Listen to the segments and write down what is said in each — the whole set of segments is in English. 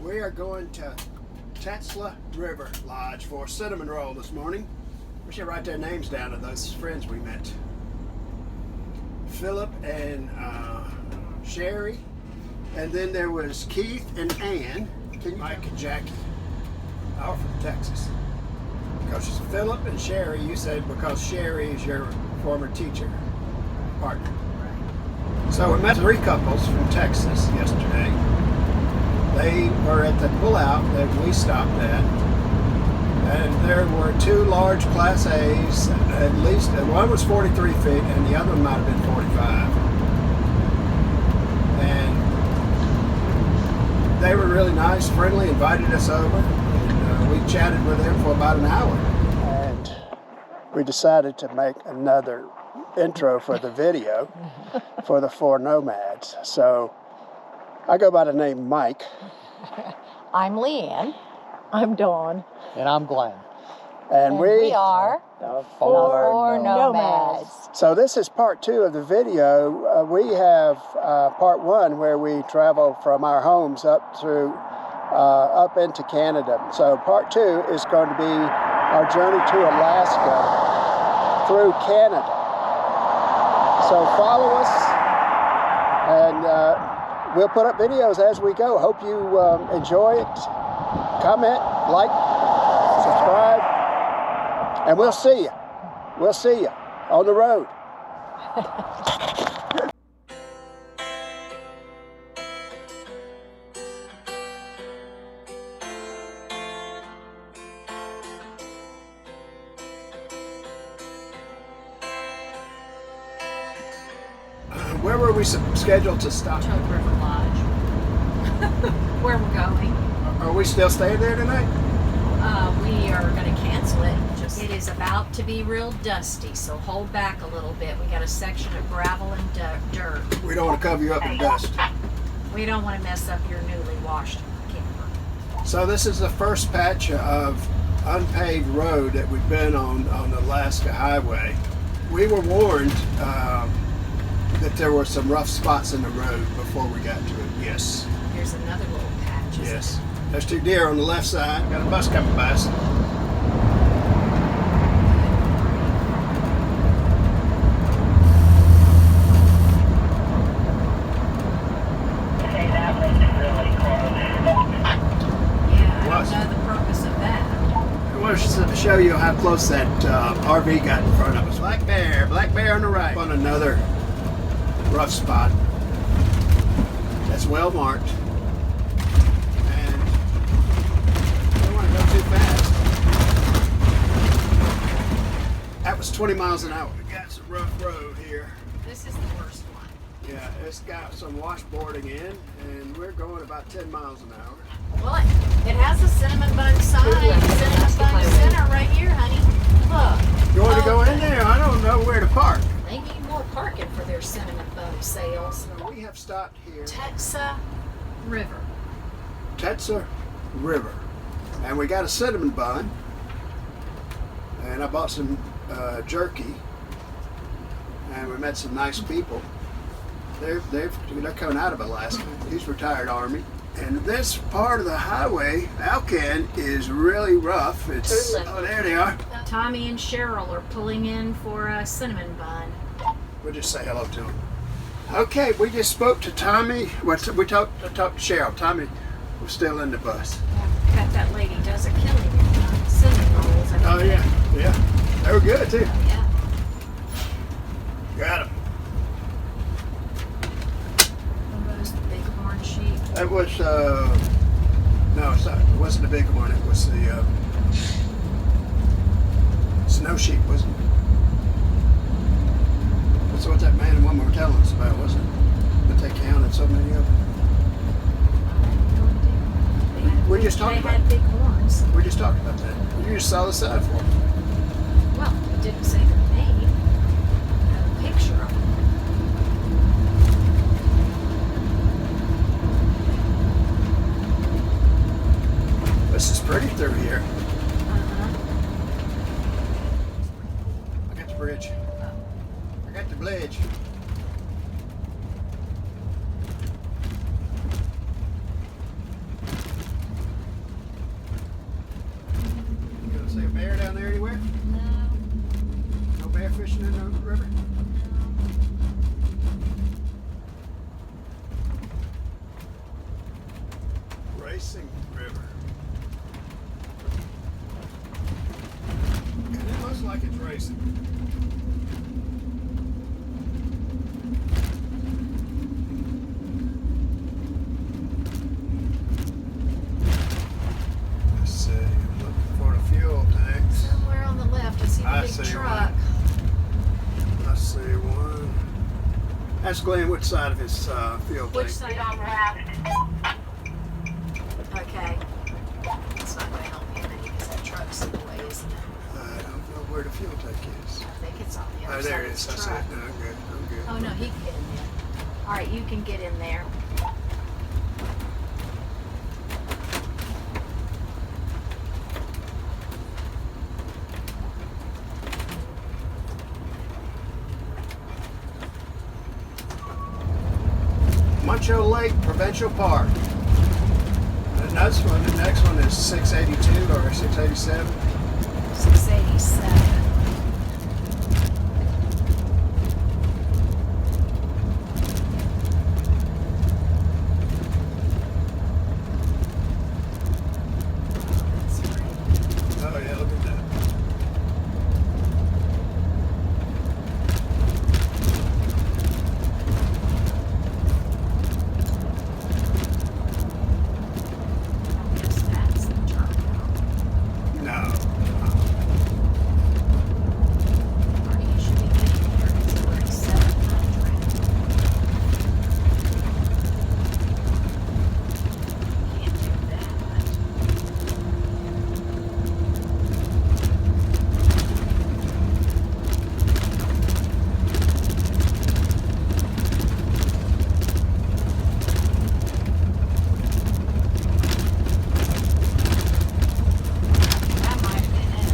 We are going to Tesla River Lodge for cinnamon roll this morning. We should write their names down of those friends we met. Philip and Sherry. And then there was Keith and Ann. Mike and Jackie. All from Texas. Because Philip and Sherry, you said because Sherry is your former teacher partner. Right. So we met 3 couples from Texas yesterday. They were at the pullout that we stopped at, and there were 2 large Class A's, at least, one was 43 feet and the other one might have been 45. And they were really nice, friendly, invited us over, and we chatted with them for about an hour. And we decided to make another intro for the video for the 4 nomads. So I go by the name Mike. I'm Leanne. I'm Dawn. And I'm Glenn. And we are the 4 nomads. So this is part 2 of the video. We have part 1 where we travel from our homes up through up into Canada. So part 2 is going to be our journey to Alaska through Canada. So follow us, and we'll put up videos as we go. Hope you enjoy it. Comment, like, subscribe, and we'll see you. We'll see you on the road. Where were we scheduled to stop? Muncho River Lodge. Where we're going. Are we still staying there tonight? We are going to cancel it. It is about to be real dusty, so hold back a little bit. We got a section of gravel and dirt. We don't want to cover you up in dust. We don't want to mess up your newly washed camper. So this is the first patch of unpaved road that we've been on the Alaska Highway. We were warned that there were some rough spots in the road before we got to it. Yes. Here's another little patch. Yes. There's 2 deer on the left side. Got a bus coming by us. To show you how close that RV got in front of us. Black bear on the right. On another rough spot. That's well marked. And I don't want to go too fast. That was 20 miles an hour. We got some rough road here. This is the worst one. Yeah, it's got some washboarding in, and we're going about 10 miles an hour. Well, it has a cinnamon bun sign. Cinnamon bun center right here, honey. Look. You want to go in there? I don't know where to park. They need more parking for their cinnamon bun sales. So we have stopped here. Tesla River. Tesla River. And we got a cinnamon bun. And I bought some jerky. And we met some nice people. They're coming out of Alaska. He's retired Army. And this part of the highway, Alcan, is really rough. It's oh, there they are. Tommy and Cheryl are pulling in for a cinnamon bun. We'll just say hello to them. Okay, we just spoke to Tommy. We talked to Cheryl. Tommy was still in the bus. Bet that lady does a killing with cinnamon rolls. Oh yeah, yeah. They were good too. Yeah. Got them. It was, no, it's not, it wasn't the big one, it was the snow sheep, wasn't it? That's what that man and woman were telling us about, wasn't it? That they counted so many of them. We just talked about They had big horns. We just talked about that. You just saw the side for them. Well, it didn't say their name. It had a picture of them. This is pretty through here. Uh-huh. I got the bridge. I got the bridge. racing river. And it looks like it's racing. Let's see, I'm looking for the fuel tanks. Somewhere on the left, I see the big see truck. I see one. Ask Glenn which side of his fuel Which tank. side? On left. Okay. It's not going to help me any because that truck's in the way, isn't it? I don't know where the fuel tank is. I think it's on the other Oh, side there it of is. this I see truck. it. No, I'm good. I'm good. Oh no, he can get in there. All right, you can get in there. Muncho Lake Provincial Park. The next one is 682 or 687. 687. That's great. Oh yeah, look at that. I guess that's the terminal. No. Or you should be getting there because we're at 700. Can't do that. That might have been it.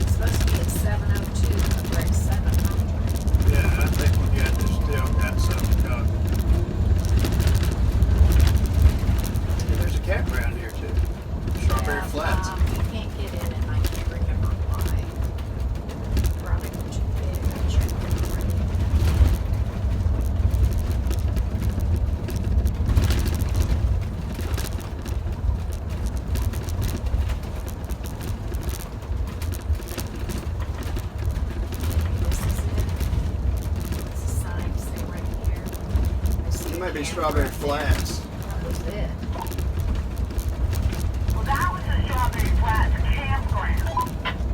It's supposed to be at 702, but we're at 700. Yeah, I think we still got some done. There's a campground here too. Strawberry Yeah, Flats. You can't get in and I can't remember why. Probably too big. I'm sure it's ready. This is it. It's a sign to say right here. I see It might be a Strawberry camera there. Flats. That was it. Well, that was the Strawberry Flats campground.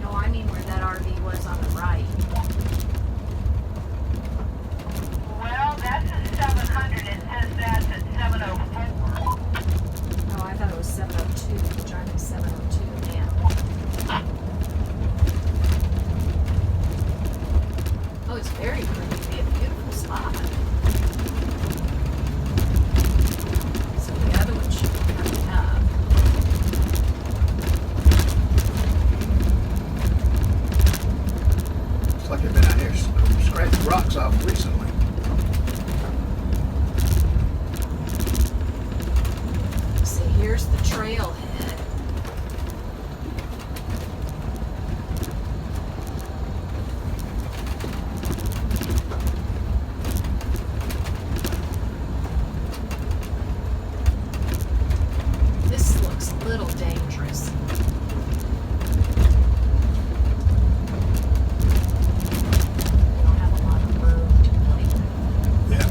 No, I mean where that RV was on the right. Well, that's at 700. It says that's at 704. Oh, I thought it was 702, which I'm at 702 now. Oh, it's very pretty. It'd be a beautiful spot. So the other one should be coming up. Looks like they've been out here scraping rocks off recently. See, here's the trailhead. This looks a little dangerous. We don't have a lot of room to play with. Yeah.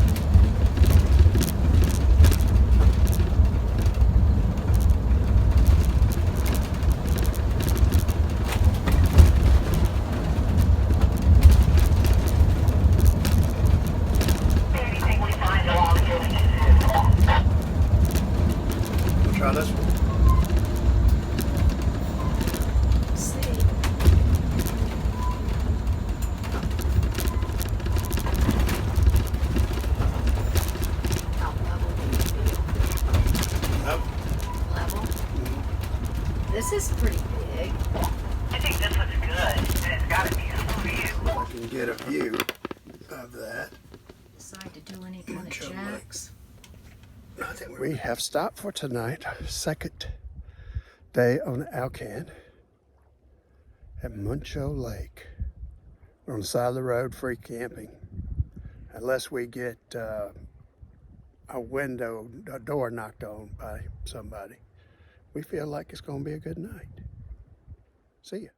Anything we find along here. We'll try this one. See. How level do you feel? Nope. Level? This is pretty big. I think this looks good, and it's got to be a view. I can get a view of that. Decide to do any kind of Muncho jacks. I think we have stopped for tonight. Second day on Alcan at Muncho Lake. We're on the side of the road, free camping. Unless we get a door knocked on by somebody. we feel like it's going to be a good night. See ya.